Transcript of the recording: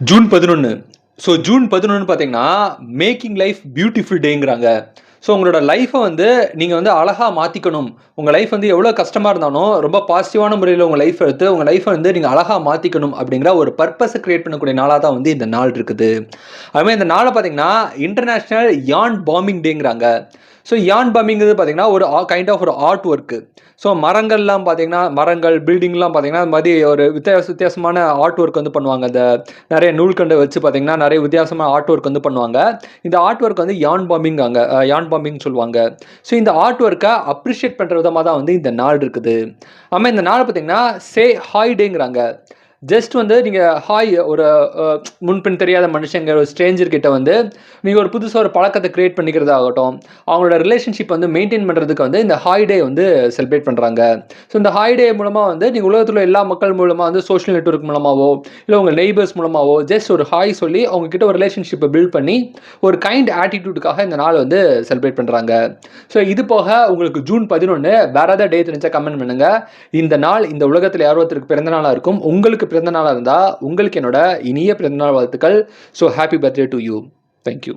June 11. So June 11 பார்த்தீங்கன்னா making life beautiful டேங்கிறாங்க. So உங்களோட லைஃப்பை வந்து நீங்கள் வந்து அழகாக மாற்றிக்கணும். உங்கள் லைஃப் வந்து எவ்வளோ கஷ்டமாக இருந்தாலும் ரொம்ப பாசிட்டிவான முறையில் உங்கள் லைஃப் எடுத்து உங்கள் லைஃப்பை வந்து நீங்கள் அழகாக மாற்றிக்கணும் அப்படிங்கிற ஒரு பர்பஸை கிரியேட் பண்ணக்கூடிய நாளாக தான் வந்து இந்த நாள் இருக்குது. அதுமாதிரி இந்த நாளை பார்த்தீங்கன்னா இன்டர்நேஷ்னல் யான் பாம்பிங் டேங்கிறாங்க. ஸோ யான் பாம்பிங்கிறது பார்த்தீங்கன்னா ஒரு கைண்ட் ஆஃப் ஒரு ஆர்ட் ஒர்க்கு. ஸோ மரங்கள்லாம் பார்த்தீங்கன்னா மரங்கள் பில்டிங்லாம் பார்த்தீங்கன்னா அது மாதிரி ஒரு வித்தியாசமான ஆர்ட் ஒர்க் வந்து பண்ணுவாங்க. அந்த நிறைய நூல்கண்டை வச்சு பார்த்தீங்கன்னா நிறைய வித்தியாசமான ஆர்ட் ஒர்க் வந்து பண்ணுவாங்க. இந்த ஆர்ட் ஒர்க் வந்து யான் பாம்பிங் சொல்லுவாங்க. ஸோ இந்த ஆர்ட் ஒர்க்கை அப்ரிஷியேட் பண்ணுற விதமாக தான் வந்து இந்த நாள் இருக்குது. ஆமாம், இந்த நாள் பார்த்தீங்கன்னா சே ஹாய் டேங்கிறாங்க. ஜஸ்ட் வந்து நீங்கள் ஹாய் ஒரு முன்பின் தெரியாத மனுஷங்க ஒரு ஸ்ட்ரேஞ்சர் கிட்ட வந்து நீங்கள் ஒரு புதுசாக ஒரு பழக்கத்தை க்ரியேட் பண்ணிக்கிறதாகட்டும், அவங்களோட ரிலேஷன்ஷிப் வந்து மெயின்டைன் பண்ணுறதுக்கு வந்து இந்த ஹாய் டே வந்து செலிப்ரேட் பண்ணுறாங்க. ஸோ இந்த ஹாய் டே மூலமாக வந்து நீங்கள் உலகத்தில் எல்லா மக்கள் மூலமாக வந்து சோஷியல் நெட்வொர்க் மூலமாகவோ இல்லை உங்கள் நெய்பர்ஸ் மூலமாகவோ ஜஸ்ட் ஒரு ஹாய் சொல்லி அவங்கக்கிட்ட ஒரு ரிலேஷன்ஷிப்பை பில்ட் பண்ணி ஒரு கைண்ட் ஆட்டிடியூடுக்காக இந்த நாள் வந்து செலிப்ரேட் பண்ணுறாங்க. ஸோ இது போக உங்களுக்கு ஜூன் 11 வேறு ஏதாவது டே தெரிஞ்சா கமெண்ட் பண்ணுங்கள். இந்த நாள் இந்த உலகத்தில் யாரோ ஒருத்தருக்கு பிறந்த நாளாக இருக்கும். உங்களுக்கு பிறந்த நாளாக இருந்தால் உங்களுக்கு என்னோட இனிய பிறந்தநாள் வாழ்த்துக்கள். So happy birthday to you. Thank you.